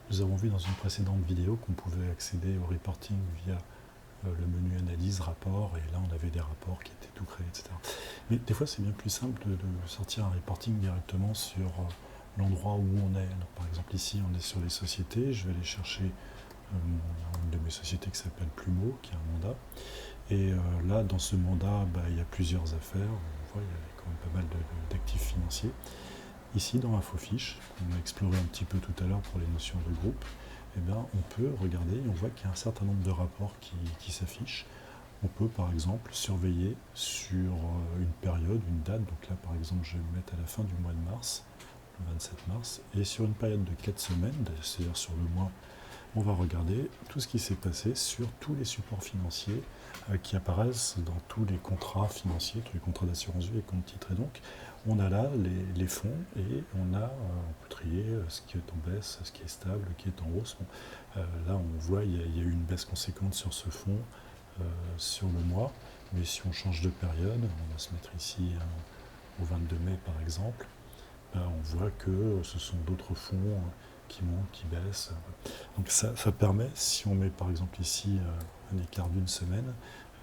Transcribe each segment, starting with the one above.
Nous avons vu dans une précédente vidéo qu'on pouvait accéder au reporting via le menu analyse, rapport, et là on avait des rapports qui étaient tout créés, etc. Mais des fois c'est bien plus simple de sortir un reporting directement sur l'endroit où on est. Alors, par exemple ici on est sur les sociétés, je vais aller chercher une de mes sociétés qui s'appelle Plumeau, qui a un mandat. Et là dans ce mandat il y a plusieurs affaires, on voit il y a quand même pas mal d'actifs financiers. Ici, dans Infofiche, on a exploré un petit peu tout à l'heure pour les notions de groupe, eh bien, on peut regarder et on voit qu'il y a un certain nombre de rapports qui s'affichent. On peut par exemple surveiller sur une période, une date, donc là par exemple je vais me mettre à la fin du mois de mars, le 27 mars, et sur une période de 4 semaines, c'est-à-dire sur le mois, on va regarder tout ce qui s'est passé sur tous les supports financiers qui apparaissent dans tous les contrats financiers, tous les contrats d'assurance vie et compte titres. Et donc, on a là les fonds et on peut trier ce qui est en baisse, ce qui est stable, ce qui est en hausse. Bon, là, on voit il y a eu une baisse conséquente sur ce fonds sur le mois. Mais si on change de période, on va se mettre ici au 22 mai par exemple, on voit que ce sont d'autres fonds qui montent, qui baissent. Donc ça permet, si on met par exemple ici un écart d'une semaine,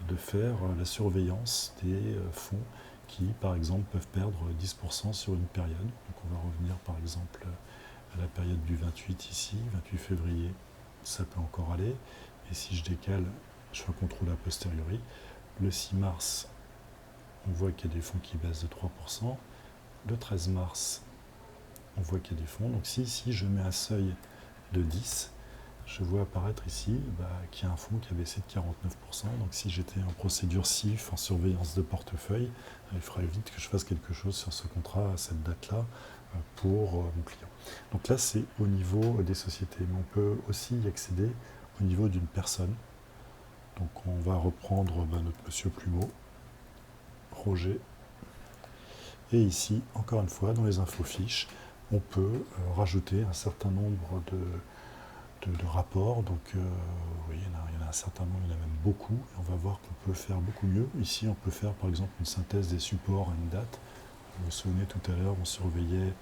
de faire la surveillance des fonds qui, par exemple, peuvent perdre 10% sur une période. Donc on va revenir par exemple à la période du 28 ici, 28 février, ça peut encore aller. Et si je décale, je fais un contrôle a posteriori, le 6 mars, on voit qu'il y a des fonds qui baissent de 3%. Le 13 mars, on voit qu'il y a des fonds. Donc si ici je mets un seuil de 10, je vois apparaître ici qu'il y a un fonds qui a baissé de 49%. Donc si j'étais en procédure SIF, en surveillance de portefeuille, il faudrait vite que je fasse quelque chose sur ce contrat à cette date-là pour mon client. Donc là, c'est au niveau des sociétés. Mais on peut aussi y accéder au niveau d'une personne. Donc on va reprendre notre monsieur Plumeau, Roger. Et ici, encore une fois, dans les infofiches, on peut rajouter un certain nombre de rapports. Donc, oui, il y en a un certain nombre, il y en a même beaucoup. Et on va voir qu'on peut faire beaucoup mieux. Ici, on peut faire par exemple une synthèse des supports à une date. Vous vous souvenez tout à l'heure, on surveillait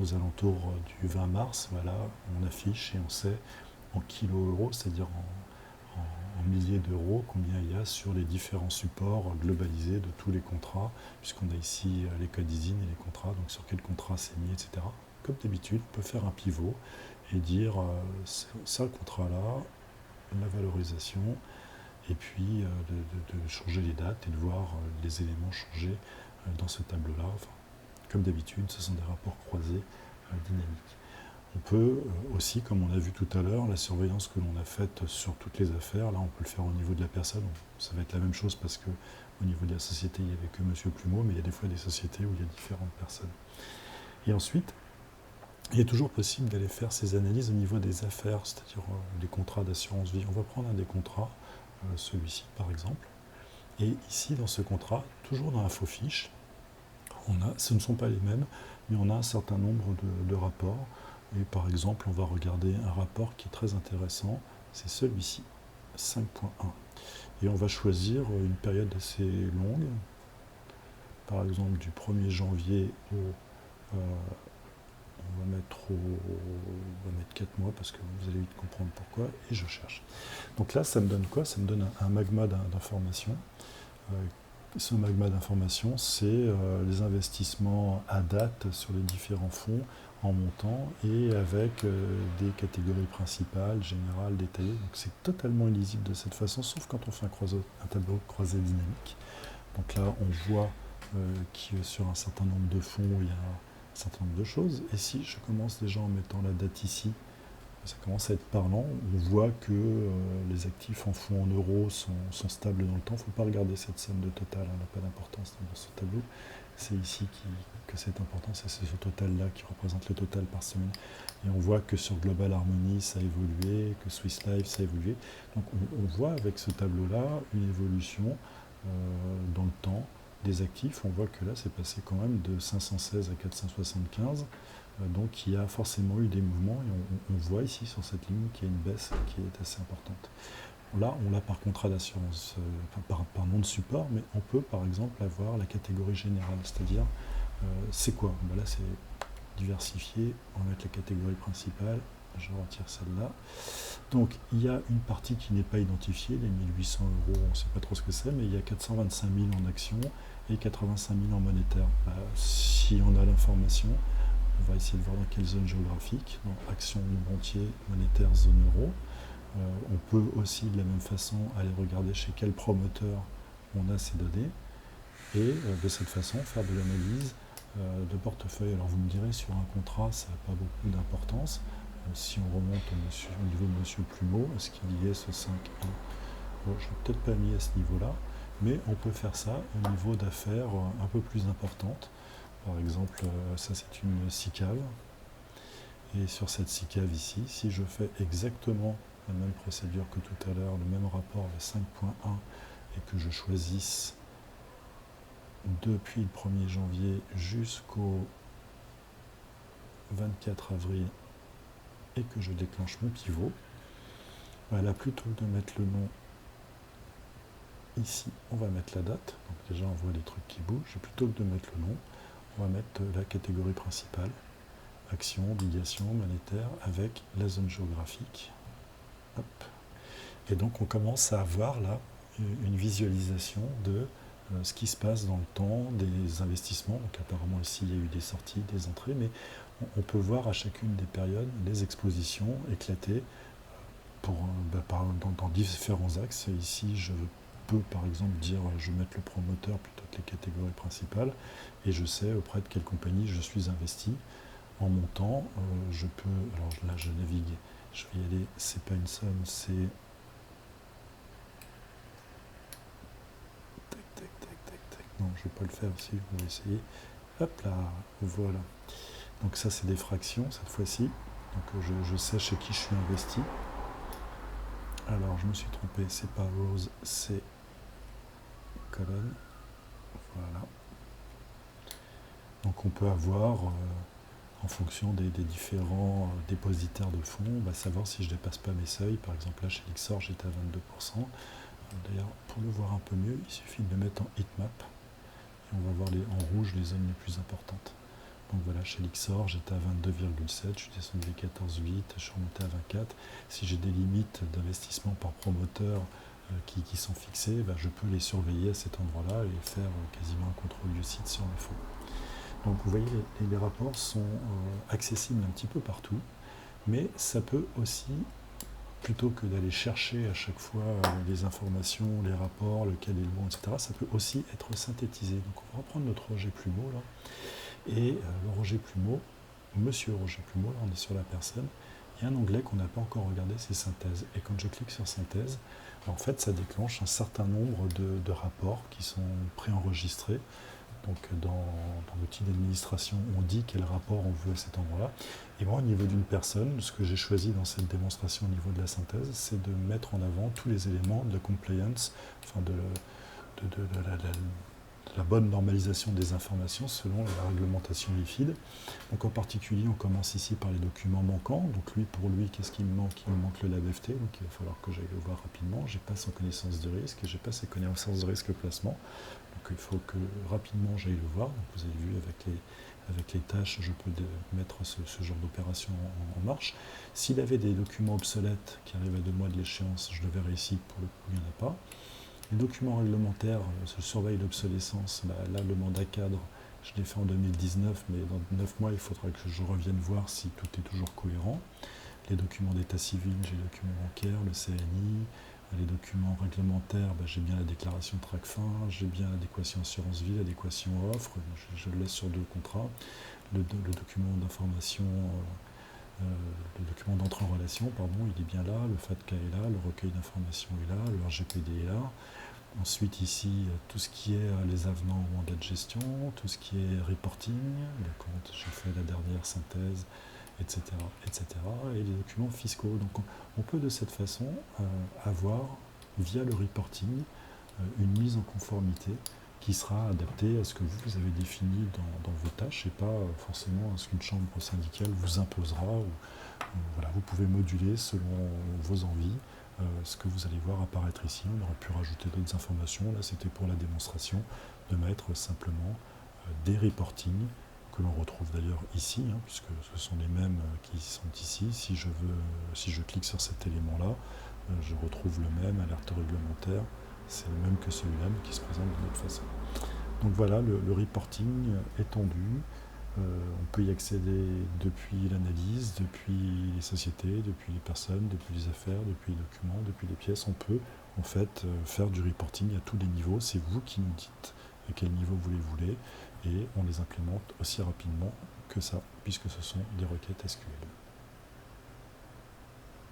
aux alentours du 20 mars. Voilà, on affiche et on sait en kilo-euros, c'est-à-dire en milliers d'euros, combien il y a sur les différents supports globalisés de tous les contrats, puisqu'on a ici les codes d'ISIN et les contrats, donc sur quel contrat c'est mis, etc. Comme d'habitude, on peut faire un pivot et dire ça, le contrat-là, la valorisation, et puis de changer les dates et de voir les éléments changer dans ce tableau-là. Enfin, comme d'habitude, ce sont des rapports croisés dynamiques. On peut aussi, comme on a vu tout à l'heure, la surveillance que l'on a faite sur toutes les affaires, là on peut le faire au niveau de la personne, ça va être la même chose parce que au niveau de la société, il n'y avait que monsieur Plumeau, mais il y a des fois des sociétés où il y a différentes personnes. Et ensuite, il est toujours possible d'aller faire ces analyses au niveau des affaires, c'est-à-dire des contrats d'assurance vie. On va prendre un des contrats, celui-ci par exemple, et ici dans ce contrat, toujours dans Infofiche, ce ne sont pas les mêmes, mais on a un certain nombre de rapports. Et par exemple, on va regarder un rapport qui est très intéressant, c'est celui-ci, 5.1. Et on va choisir une période assez longue, par exemple du 1er janvier on va mettre 4 mois parce que vous allez vite comprendre pourquoi, et je cherche. Donc là, ça me donne quoi? Ça me donne un magma d'informations. Ce magma d'informations, c'est les investissements à date sur les différents fonds en montant et avec des catégories principales, générales, détaillées. Donc c'est totalement illisible de cette façon, sauf quand on fait un tableau croisé dynamique. Donc là, on voit que sur un certain nombre de fonds, il y a un certain nombre de choses. Et si je commence déjà en mettant la date ici, ça commence à être parlant. On voit que les actifs en fonds en euros sont stables dans le temps. Il ne faut pas regarder cette somme de total, elle n'a pas d'importance dans ce tableau. C'est ici que c'est important, c'est ce total-là qui représente le total par semaine. Et on voit que sur Global Harmony, ça a évolué, que Swiss Life, ça a évolué. Donc on voit avec ce tableau-là une évolution dans le temps des actifs. On voit que là, c'est passé quand même de 516 à 475. Donc il y a forcément eu des mouvements et on voit ici sur cette ligne qu'il y a une baisse qui est assez importante. Là, on l'a par contrat d'assurance, par nom de support, mais on peut par exemple avoir la catégorie générale, c'est-à-dire c'est quoi? Là, c'est diversifié, on va mettre la catégorie principale, je retire celle-là. Donc il y a une partie qui n'est pas identifiée, les 1800 euros, on ne sait pas trop ce que c'est, mais il y a 425 000 en actions et 85 000 en monétaire. Si on a l'information, on va essayer de voir dans quelle zone géographique, dans actions, nombre entier, monétaire, zone euro. On peut aussi de la même façon aller regarder chez quel promoteur on a ces données et de cette façon faire de l'analyse de portefeuille. Alors vous me direz, sur un contrat, ça n'a pas beaucoup d'importance. Si on remonte au niveau de Monsieur Plumeau, est-ce qu'il y est ce 5.1 ? Bon, je ne l'ai peut-être pas mis à ce niveau-là, mais on peut faire ça au niveau d'affaires un peu plus importantes. Par exemple, ça c'est une SICAV. Et sur cette SICAV ici, si je fais exactement la même procédure que tout à l'heure, le même rapport, le 5.1, et que je choisisse depuis le 1er janvier jusqu'au 24 avril et que je déclenche mon pivot, là plutôt que de mettre le nom ici, on va mettre la date. Donc déjà on voit les trucs qui bougent. Et plutôt que de mettre le nom, on va mettre la catégorie principale, action, obligation, monétaire, avec la zone géographique. Hop. Et donc on commence à avoir là une visualisation de ce qui se passe dans le temps, des investissements. Donc apparemment ici il y a eu des sorties, des entrées, mais on peut voir à chacune des périodes les expositions éclatées dans différents axes. Ici je peux par exemple dire je vais mettre le promoteur plutôt que les catégories principales et je sais auprès de quelle compagnie je suis investi. En montant, je peux, alors là je navigue, je vais y aller, c'est pas une somme, c'est non, je ne vais pas le faire ici, on va essayer. Hop là, voilà. Donc ça, c'est des fractions cette fois-ci. Donc je sais chez qui je suis investi. Alors, je me suis trompé, c'est pas Rose, c'est colonne. Voilà. Donc on peut avoir, en fonction des différents dépositaires de fonds, savoir si je ne dépasse pas mes seuils. Par exemple, là, chez Lixor, j'étais à 22%. D'ailleurs, pour le voir un peu mieux, il suffit de le mettre en heatmap. On va voir en rouge les zones les plus importantes. Donc voilà, chez Lixor, j'étais à 22,7, je suis descendu à 14,8, je suis remonté à 24. Si j'ai des limites d'investissement par promoteur qui sont fixées, je peux les surveiller à cet endroit-là et faire quasiment un contrôle du site sur les fonds. Donc vous voyez, les rapports sont accessibles un petit peu partout, mais ça peut aussi, plutôt que d'aller chercher à chaque fois les informations, les rapports, lequel est le bon, etc., ça peut aussi être synthétisé. Donc on va reprendre notre Roger Plumeau, là. Et le Roger Plumeau, Monsieur Roger Plumeau, là on est sur la personne, il y a un onglet qu'on n'a pas encore regardé, c'est synthèse. Et quand je clique sur synthèse, en fait ça déclenche un certain nombre de rapports qui sont préenregistrés. Donc dans l'outil d'administration, on dit quel rapport on veut à cet endroit-là. Et moi, au niveau d'une personne, ce que j'ai choisi dans cette démonstration au niveau de la synthèse, c'est de mettre en avant tous les éléments de compliance, enfin de la bonne normalisation des informations selon la réglementation MiFID. Donc en particulier, on commence ici par les documents manquants. Donc pour lui, qu'est-ce qu'il me manque ? Il me manque le LabFT, donc il va falloir que j'aille le voir rapidement. Je n'ai pas sa connaissance de risque et je n'ai pas ses connaissances de risque placement. Donc il faut que rapidement j'aille le voir. Donc vous avez vu avec les tâches, je peux mettre ce genre d'opération en marche. S'il avait des documents obsolètes qui arrivent à 2 mois de l'échéance, je le verrai ici, pour le coup il n'y en a pas. Les documents réglementaires, je surveille l'obsolescence. Là, le mandat cadre, je l'ai fait en 2019, mais dans 9 mois, il faudra que je revienne voir si tout est toujours cohérent. Les documents d'état civil, j'ai les documents bancaires, le CNI. Les documents réglementaires, j'ai bien la déclaration de TRACFIN, j'ai bien l'adéquation assurance vie, l'adéquation offre, je le laisse sur 2 contrats. Le document d'information, le document d'entrée en relation, il est bien là, le FATCA est là, le recueil d'informations est là, le RGPD est là. Ensuite ici, tout ce qui est les avenants au mandat de gestion, tout ce qui est reporting, le compte, j'ai fait la dernière synthèse, etc., etc., et les documents fiscaux. Donc on peut de cette façon avoir, via le reporting, une mise en conformité qui sera adaptée à ce que vous avez défini dans vos tâches et pas forcément à ce qu'une chambre syndicale vous imposera. Voilà, vous pouvez moduler selon vos envies ce que vous allez voir apparaître ici. On aurait pu rajouter d'autres informations. Là, c'était pour la démonstration de mettre simplement des reportings que l'on retrouve d'ailleurs ici, puisque ce sont les mêmes qui sont ici. Si je clique sur cet élément-là, je retrouve le même, alerte réglementaire, c'est le même que celui-là, mais qui se présente d'une autre façon. Donc voilà, le reporting étendu, on peut y accéder depuis l'analyse, depuis les sociétés, depuis les personnes, depuis les affaires, depuis les documents, depuis les pièces. On peut en fait faire du reporting à tous les niveaux. C'est vous qui nous dites à quel niveau vous les voulez et on les implémente aussi rapidement que ça, puisque ce sont des requêtes SQL.